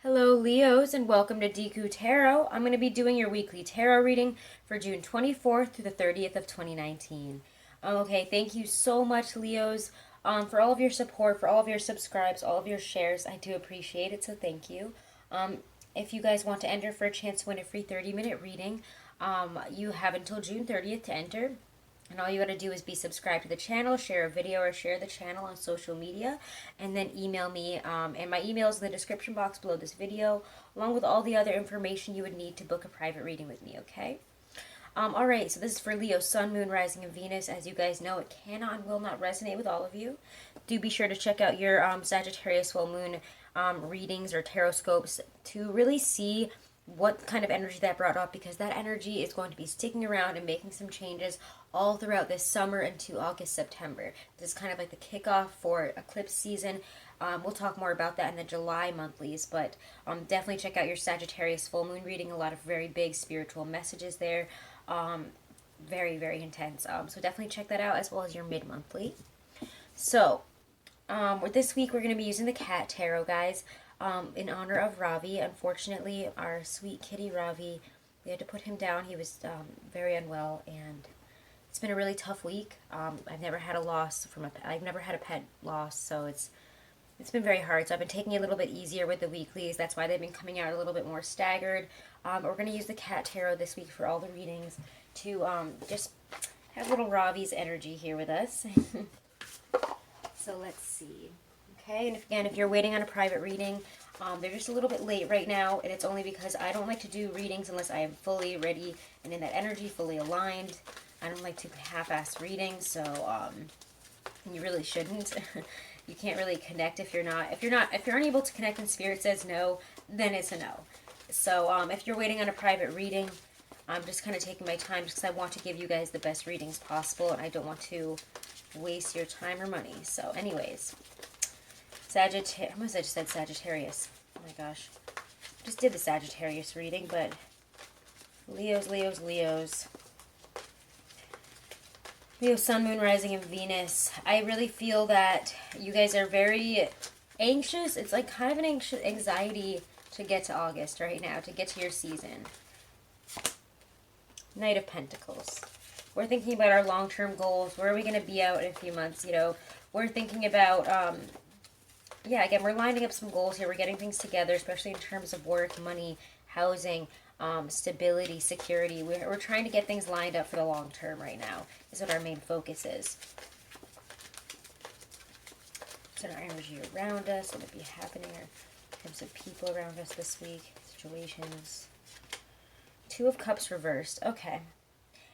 Hello, Leos, and welcome to Deku Tarot. I'm going to be doing your weekly tarot reading for June 24th through the 30th of 2019. Okay, thank you so much, Leos, for all of your support, for all of your subscribes, all of your shares. I do appreciate it, so thank you. If you guys want to enter for a chance to win a free 30-minute reading, you have until June 30th to enter. And all you gotta do is be subscribed to the channel, share a video, or share the channel on social media, and then email me. And my email is in the description box below this video, along with all the other information you would need to book a private reading with me, okay? Alright, so this is for Leo, Sun, Moon, Rising, and Venus. As you guys know, it cannot and will not resonate with all of you. Do be sure to check out your Sagittarius full moon readings or tarot scopes to really see what kind of energy that brought up, because that energy is going to be sticking around and making some changes all throughout this summer into August, September. This is kind of like the kickoff for eclipse season. We'll talk more about that in the July monthlies, but definitely check out your Sagittarius full moon reading. A lot of very big spiritual messages there. Very, very intense. So definitely check that out, as well as your mid-monthly. So, this week we're going to be using the Cat Tarot, guys. In honor of Ravi. Unfortunately, our sweet kitty Ravi, we had to put him down. He was very unwell, and it's been a really tough week. I've never had a loss I've never had a pet loss, so it's been very hard. So I've been taking it a little bit easier with the weeklies. That's why they've been coming out a little bit more staggered. But we're going to use the Cat Tarot this week for all the readings to just have little Ravi's energy here with us. So let's see. Okay, and if you're waiting on a private reading, they're just a little bit late right now, and it's only because I don't like to do readings unless I am fully ready and in that energy, fully aligned. I don't like to half-ass readings, so you really shouldn't. You can't really connect if you're unable to connect and Spirit says no, then it's a no. So if you're waiting on a private reading, I'm just kind of taking my time just because I want to give you guys the best readings possible, and I don't want to waste your time or money. So anyways, I almost just said Sagittarius. Oh my gosh. Just did the Sagittarius reading, but Leos. Leo, Sun, Moon, Rising, and Venus. I really feel that you guys are very anxious. It's like kind of an anxiety to get to August right now, to get to your season. Knight of Pentacles. We're thinking about our long-term goals. Where are we going to be out in a few months? You know, we're thinking about yeah, again, we're lining up some goals here. We're getting things together, especially in terms of work, money, housing, stability, security. We're trying to get things lined up for the long term right now. Is what our main focus is. So our energy around us, what would be happening in terms of people around us this week, situations. Two of Cups reversed. Okay.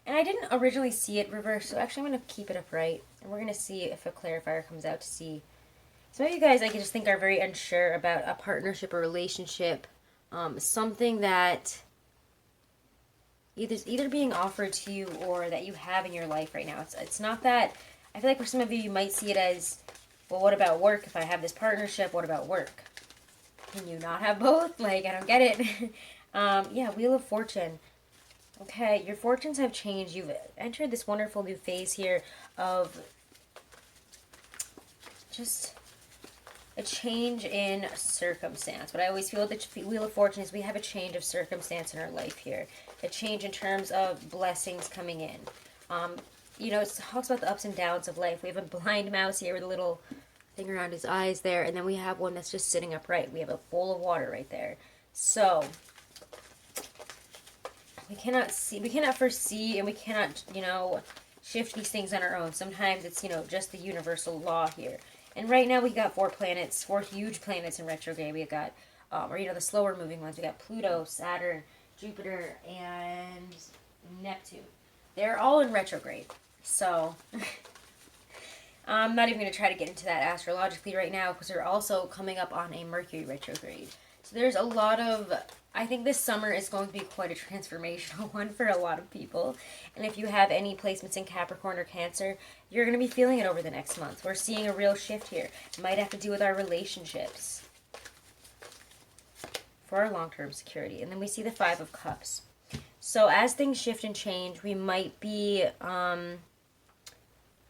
And I didn't originally see it reversed, so actually I'm going to keep it upright. And we're going to see if a clarifier comes out to see. Some of you guys, I just think, are very unsure about a partnership or relationship. Something that either being offered to you or that you have in your life right now. It's not that, I feel like for some of you, you might see it as, well, what about work? If I have this partnership, what about work? Can you not have both? Like, I don't get it. Yeah, Wheel of Fortune. Okay, your fortunes have changed. You've entered this wonderful new phase here of just a change in circumstance. But I always feel that the Wheel of Fortune is we have a change of circumstance in our life here. A change in terms of blessings coming in. You know, it talks about the ups and downs of life. We have a blind mouse here with a little thing around his eyes there. And then we have one that's just sitting upright. We have a bowl of water right there. So we cannot foresee, and we cannot, you know, shift these things on our own. Sometimes it's, you know, just the universal law here. And right now we got four huge planets in retrograde. We got, or, you know, the slower moving ones. We got Pluto, Saturn, Jupiter, and Neptune. They're all in retrograde. So I'm not even going to try to get into that astrologically right now, because they're also coming up on a Mercury retrograde. So there's a lot of, I think this summer is going to be quite a transformational one for a lot of people. And if you have any placements in Capricorn or Cancer, you're going to be feeling it over the next month. We're seeing a real shift here. It might have to do with our relationships for our long-term security. And then we see the Five of Cups. So as things shift and change, we might be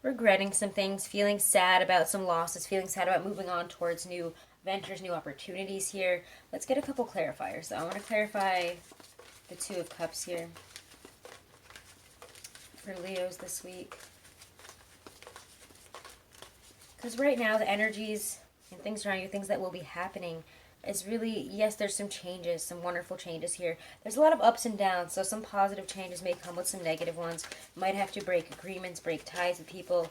regretting some things, feeling sad about some losses, feeling sad about moving on towards new ventures, new opportunities here. Let's get a couple clarifiers. So I want to clarify the Two of Cups here for Leos this week. Because right now, the energies and things around you, things that will be happening, is really, yes, there's some changes, some wonderful changes here. There's a lot of ups and downs, so some positive changes may come with some negative ones. Might have to break agreements, break ties with people,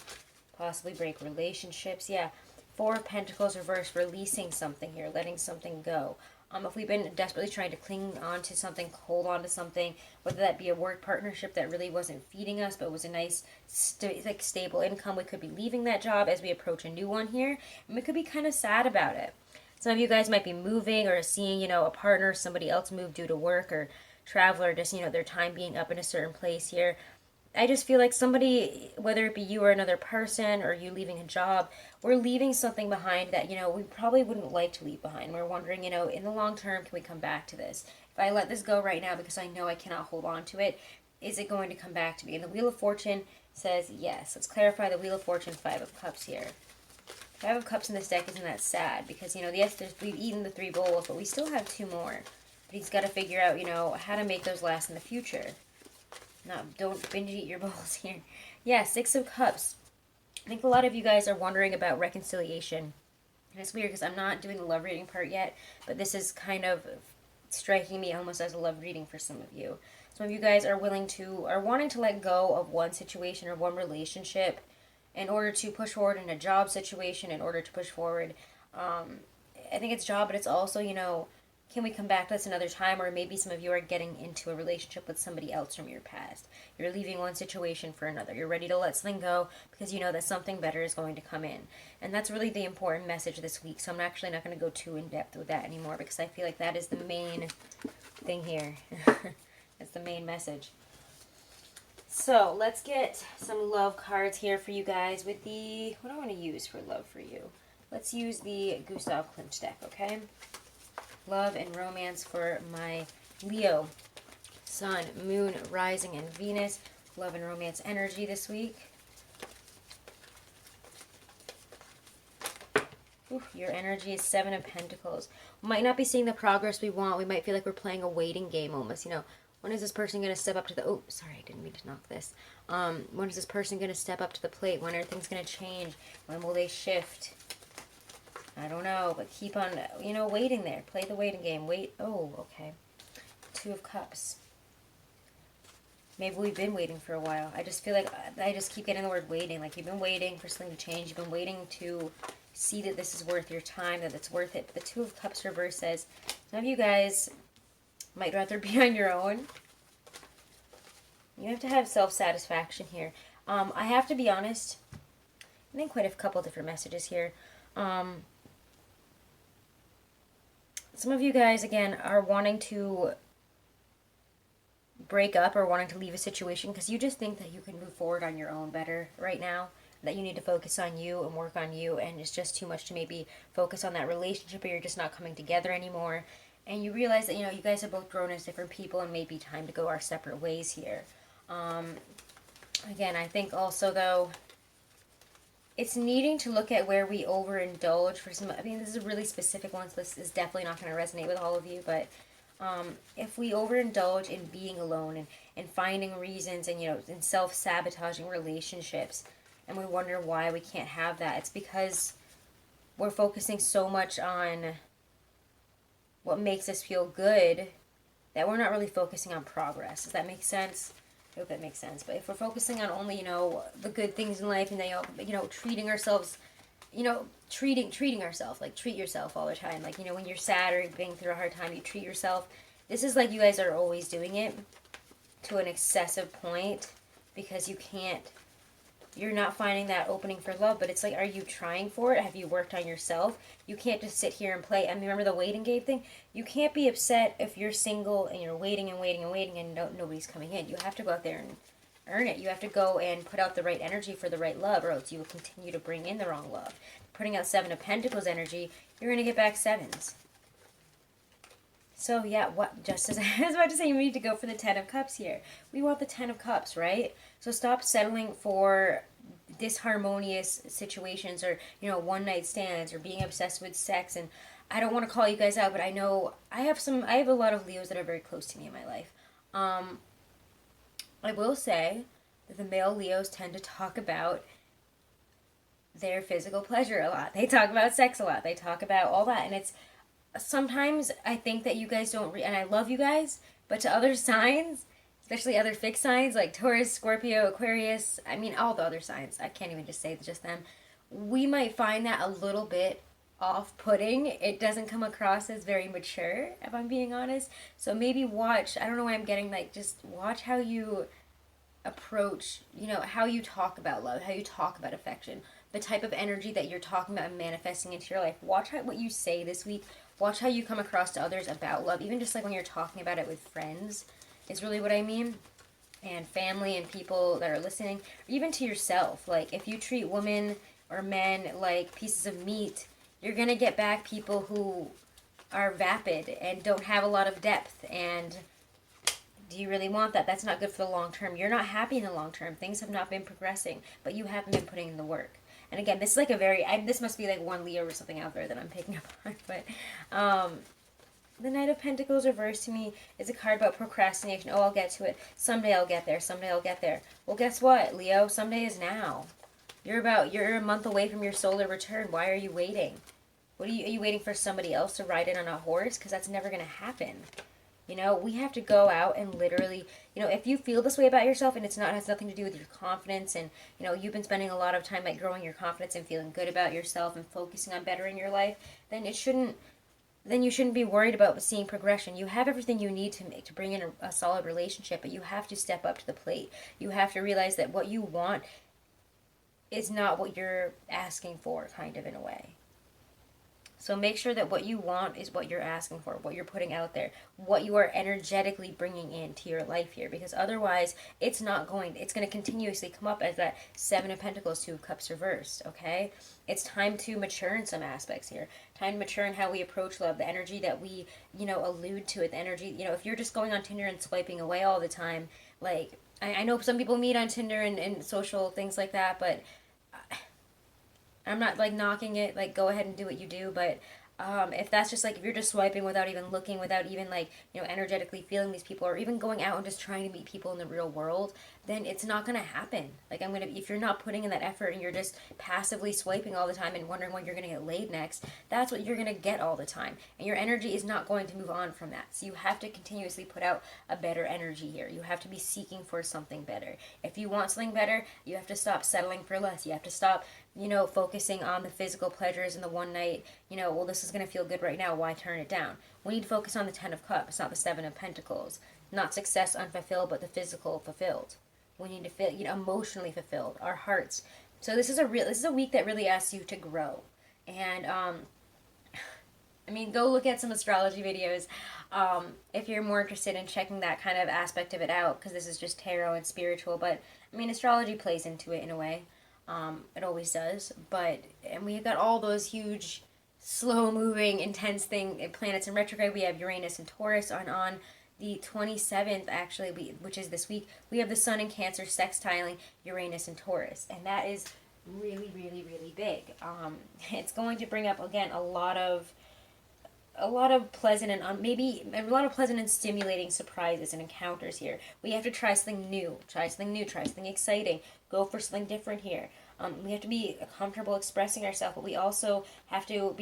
possibly break relationships. Yeah, Four of Pentacles reversed, releasing something here, letting something go. If we've been desperately trying to cling on to something, hold on to something, whether that be a work partnership that really wasn't feeding us, but was a nice, stable income, we could be leaving that job as we approach a new one here, and we could be kind of sad about it. Some of you guys might be moving or seeing, a partner, somebody else move due to work or travel, or just, their time being up in a certain place here. I just feel like somebody, whether it be you or another person, or you leaving a job, we're leaving something behind that, we probably wouldn't like to leave behind. We're wondering, in the long term, can we come back to this? If I let this go right now because I know I cannot hold on to it, is it going to come back to me? And the Wheel of Fortune says yes. Let's clarify the Wheel of Fortune, Five of Cups here. Five of Cups in this deck isn't that sad because, yes, we've eaten the 3 bowls, but we still have 2 more. But he's got to figure out, how to make those last in the future. Don't binge eat your bowls here. Yeah, Six of Cups. I think a lot of you guys are wondering about reconciliation. And it's weird because I'm not doing the love reading part yet, but this is kind of striking me almost as a love reading for some of you. Some of you guys are wanting to let go of one situation or one relationship in order to push forward in a job situation, in order to push forward. I think it's job, but it's also, can we come back to this another time? Or maybe some of you are getting into a relationship with somebody else from your past. You're leaving one situation for another. You're ready to let something go because you know that something better is going to come in. And that's really the important message this week. So I'm actually not going to go too in depth with that anymore because I feel like that is the main thing here. That's the main message. So let's get some love cards here for you guys with the, what do I want to use for love for you? Let's use the Gustav Klimt deck, okay? Love and romance for my Leo, Sun, Moon, Rising, and Venus. Love and romance energy this week. Ooh, your energy is Seven of Pentacles. We might not be seeing the progress we want. We might feel like we're playing a waiting game almost, When is this person going to step up to the... Oh, sorry, I didn't mean to knock this. When is this person going to step up to the plate? When are things going to change? When will they shift? I don't know, but keep on, waiting there. Play the waiting game. Wait. Oh, okay. Two of Cups. Maybe we've been waiting for a while. I just feel like I just keep getting the word waiting. Like you've been waiting for something to change. You've been waiting to see that this is worth your time, that it's worth it. But the Two of Cups reverse says some of you guys might rather be on your own. You have to have self-satisfaction here. I have to be honest. I think quite a couple different messages here. Some of you guys, again, are wanting to break up or wanting to leave a situation because you just think that you can move forward on your own better right now, that you need to focus on you and work on you, and it's just too much to maybe focus on that relationship, or you're just not coming together anymore. And you realize that, you guys have both grown as different people and maybe time to go our separate ways here. Again, I think also, though, it's needing to look at where we overindulge for some... I mean, this is a really specific one, so this is definitely not going to resonate with all of you, but if we overindulge in being alone and finding reasons and, in self-sabotaging relationships, and we wonder why we can't have that, it's because we're focusing so much on what makes us feel good that we're not really focusing on progress. Does that make sense? I hope that makes sense. But if we're focusing on only, the good things in life, and then, treating ourselves, treating ourselves, like treat yourself all the time. Like, when you're sad or being through a hard time, you treat yourself. This is like you guys are always doing it to an excessive point because you're not finding that opening for love, but it's like, are you trying for it? Have you worked on yourself? You can't just sit here and play. I mean, remember the waiting game thing? You can't be upset if you're single and you're waiting and waiting and waiting and nobody's coming in. You have to go out there and earn it. You have to go and put out the right energy for the right love, or else you will continue to bring in the wrong love. Putting out Seven of Pentacles energy, you're going to get back sevens. So, yeah, just as I was about to say, you need to go for the Ten of Cups here. We want the Ten of Cups, right? So stop settling for disharmonious situations, or, you know, one night stands, or being obsessed with sex. And I don't want to call you guys out, but I know I have a lot of Leos that are very close to me in my life. I will say that the male Leos tend to talk about their physical pleasure a lot. They talk about sex a lot. They talk about all that. And it's sometimes I think that you guys don't, and I love you guys, but to other signs, especially other fixed signs like Taurus, Scorpio, Aquarius, I mean, all the other signs, I can't even just say just them, we might find that a little bit off-putting. It doesn't come across as very mature, if I'm being honest. So maybe watch, I don't know why I'm getting, like, just watch how you approach, you know, how you talk about love, how you talk about affection, the type of energy that you're talking about and manifesting into your life. Watch what you say this week. Watch how you come across to others about love, even just like when you're talking about it with friends, is really what I mean. And family and people that are listening, or even to yourself. Like, if you treat women or men like pieces of meat, you're going to get back people who are vapid and don't have a lot of depth. And do you really want that? That's not good for the long term. You're not happy in the long term. Things have not been progressing, but you haven't been putting in the work. And again, this is like a very, this must be like one Leo or something out there that I'm picking up on. But the Knight of Pentacles reversed to me is a card about procrastination. Oh, I'll get to it. Someday I'll get there. Someday I'll get there. Well, guess what, Leo? Someday is now. You're a month away from your solar return. Why are you waiting? Are you waiting for somebody else to ride in on a horse? Because that's never going to happen. You know, we have to go out and literally, you know, if you feel this way about yourself and has nothing to do with your confidence, and, you know, you've been spending a lot of time like growing your confidence and feeling good about yourself and focusing on bettering your life, then you shouldn't be worried about seeing progression. You have everything you need to bring in a solid relationship, but you have to step up to the plate. You have to realize that what you want is not what you're asking for, kind of, in a way. So make sure that what you want is what you're asking for, what you're putting out there, what you are energetically bringing into your life here, because otherwise it's going to continuously come up as that Seven of Pentacles, Two of Cups reversed, okay? It's time to mature in some aspects here. Time to mature in how we approach love, the energy that we, you know, allude to it, the energy, you know, if you're just going on Tinder and swiping away all the time, like, I know some people meet on Tinder and social things like that, but I'm not like knocking it, like go ahead and do what you do, but if that's just like, if you're just swiping without even looking, without even like, you know, energetically feeling these people, or even going out and just trying to meet people in the real world, then it's not going to happen. Like, if you're not putting in that effort and you're just passively swiping all the time and wondering when you're going to get laid next, that's what you're going to get all the time. And your energy is not going to move on from that. So you have to continuously put out a better energy here. You have to be seeking for something better. If you want something better, you have to stop settling for less. You have to stop, you know, focusing on the physical pleasures and the one night, you know, well, this is going to feel good right now, why turn it down? We need to focus on the Ten of Cups, not the Seven of Pentacles. Not success unfulfilled, but the physical fulfilled. We need to feel, you know, emotionally fulfilled, our hearts. So this is a week that really asks you to grow. And I mean, go look at some astrology videos if you're more interested in checking that kind of aspect of it out, because this is just tarot and spiritual. But I mean, astrology plays into it in a way. It always does. And we've got all those huge, slow-moving, intense planets in retrograde. We have Uranus and Taurus on the 27th, actually, which is this week. We have the Sun in Cancer sextiling Uranus and Taurus, and that is really, really, really big. It's going to bring up, again, a lot of pleasant and maybe a lot of pleasant and stimulating surprises and encounters here. We have to try something new, try something exciting, go for something different here. We have to be comfortable expressing ourselves, but we also have to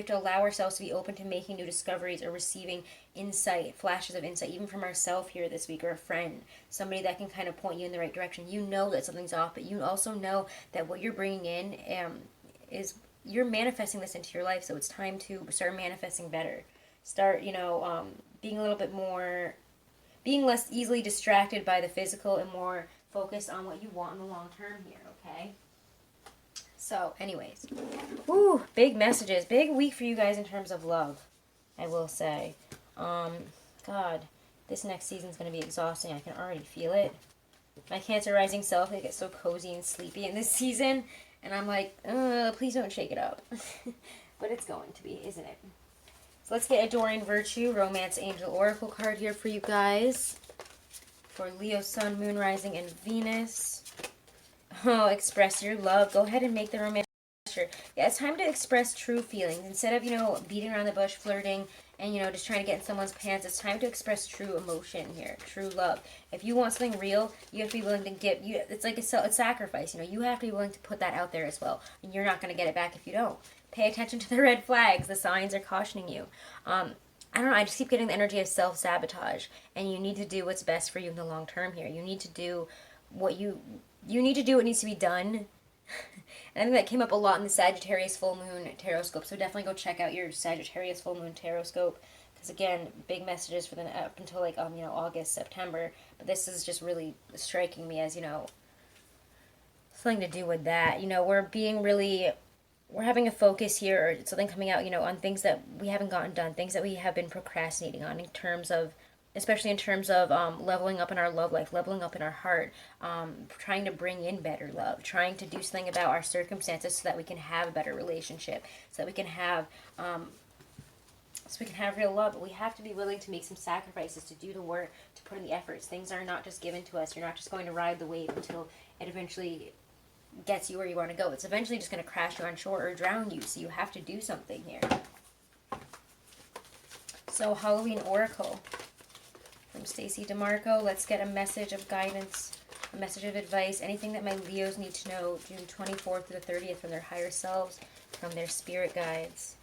allow ourselves to be open to making new discoveries or receiving insight, flashes of insight, even from ourselves here this week, or a friend, somebody that can kind of point you in the right direction. You know that something's off, but you also know that what you're bringing in is, you're manifesting this into your life. So it's time to start manifesting better. Start, you know, being a little bit more, being less easily distracted by the physical and more focused on what you want in the long term here, okay? So, anyways, big messages, big week for you guys in terms of love, I will say. God, this next season's going to be exhausting. I can already feel it. My Cancer rising self, they get so cozy and sleepy in this season, and I'm like, please don't shake it up. But it's going to be, isn't it? So let's get Adoring Virtue, Romance Angel Oracle card here for you guys. For Leo, Sun, Moon, Rising, and Venus. Oh, express your love. Go ahead and make the romantic gesture. Yeah, it's time to express true feelings. Instead of, beating around the bush, flirting, and, just trying to get in someone's pants, it's time to express true emotion here, true love. If you want something real, you have to be willing to give, it's like a sacrifice, you have to be willing to put that out there as well. And you're not going to get it back if you don't. Pay attention to the red flags. The signs are cautioning you. I don't know, I just keep getting the energy of self-sabotage. And you need to do what's best for you in the long term here. You need to do what you need to do what needs to be done. And I think that came up a lot in the Sagittarius full moon tarot scope. So definitely go check out your Sagittarius full moon tarot scope. Because again, big messages for the up until like August, September. But this is just really striking me as something to do with that. We're having a focus here, or something coming out, on things that we haven't gotten done, things that we have been procrastinating on in terms of, especially in terms of leveling up in our love life, leveling up in our heart, trying to bring in better love, trying to do something about our circumstances so that we can have a better relationship, so that we can have real love. But we have to be willing to make some sacrifices, to do the work, to put in the efforts. Things are not just given to us. You're not just going to ride the wave until it eventually gets you where you want to go. It's eventually just going to crash you on shore or drown you, so you have to do something here. So Halloween Oracle from Stacey DeMarco. Let's get a message of guidance, a message of advice, anything that my Leos need to know June 24th to the 30th from their higher selves, from their spirit guides.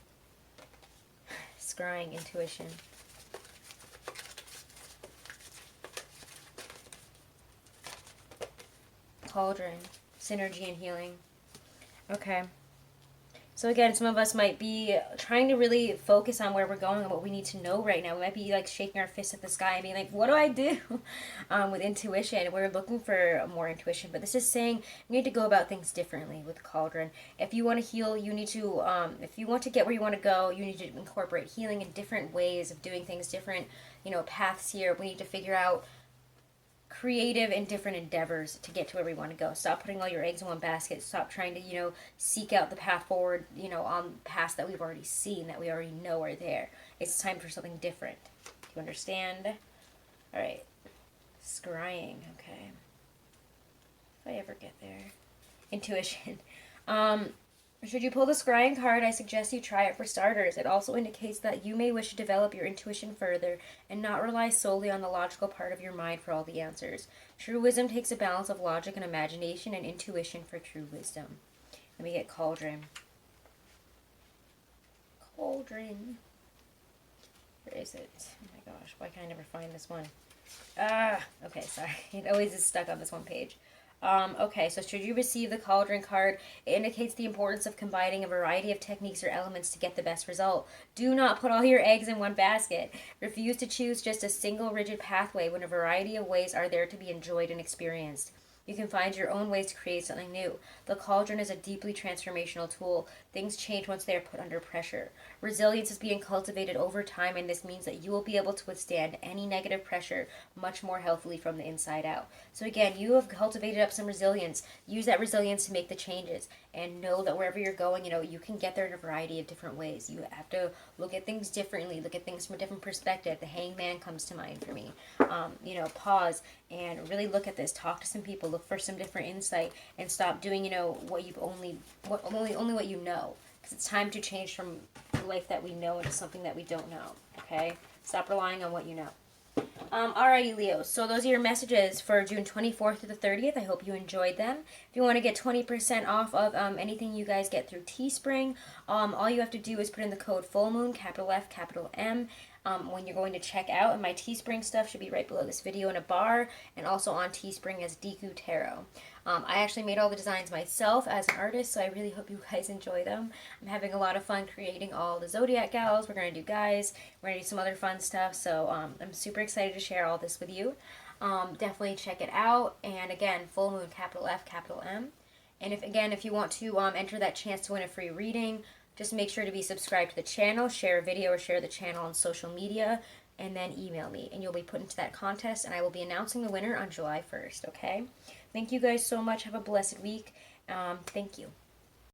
Scrying, intuition. Cauldron, synergy and healing. Okay. So again, some of us might be trying to really focus on where we're going and what we need to know right now. We might be like shaking our fists at the sky and being like, what do I do with intuition? We're looking for more intuition, but this is saying you need to go about things differently with Cauldron. If you want to heal, you need to, if you want to get where you want to go, you need to incorporate healing in different ways of doing things, different, paths here. We need to figure out creative and different endeavors to get to where we want to go. Stop putting all your eggs in one basket. Stop trying to, seek out the path forward, on paths that we've already seen, that we already know are there. It's time for something different. Do you understand? All right. Scrying. Okay. If I ever get there. Intuition. Should you pull the scrying card, I suggest you try it for starters. It also indicates that you may wish to develop your intuition further and not rely solely on the logical part of your mind for all the answers. True wisdom takes a balance of logic and imagination and intuition for true wisdom. Let me get Cauldron. Cauldron. Where is it? Oh my gosh, why can I never find this one? Okay, sorry. It always is stuck on this one page. Okay, so should you receive the Cauldron card, it indicates the importance of combining a variety of techniques or elements to get the best result. Do not put all your eggs in one basket. Refuse to choose just a single rigid pathway when a variety of ways are there to be enjoyed and experienced. You can find your own ways to create something new. The Cauldron is a deeply transformational tool. Things change once they are put under pressure. Resilience is being cultivated over time, and this means that you will be able to withstand any negative pressure much more healthily from the inside out. So again, you have cultivated up some resilience. Use that resilience to make the changes, and know that wherever you're going, you can get there in a variety of different ways. You have to look at things differently, look at things from a different perspective. The Hangman comes to mind for me. Pause and really look at this. Talk to some people. Look for some different insight, and stop doing what you've only what you know. Because it's time to change from the life that we know into something that we don't know. Okay, stop relying on what you know. Alrighty, Leo. So those are your messages for June 24th to the 30th. I hope you enjoyed them. If you want to get 20% off of anything you guys get through Teespring, all you have to do is put in the code FULLMOON, capital F, capital M, when you're going to check out. And my Teespring stuff should be right below this video in a bar, and also on Teespring as Deku Tarot. I actually made all the designs myself as an artist, so I really hope you guys enjoy them. I'm having a lot of fun creating all the Zodiac gals. We're going to do guys. We're going to do some other fun stuff, so I'm super excited to share all this with you. Definitely check it out. And again, full moon, capital F, capital M. And if you want to enter that chance to win a free reading, just make sure to be subscribed to the channel, share a video or share the channel on social media, and then email me, and you'll be put into that contest, and I will be announcing the winner on July 1st, okay? Thank you guys so much. Have a blessed week. Thank you.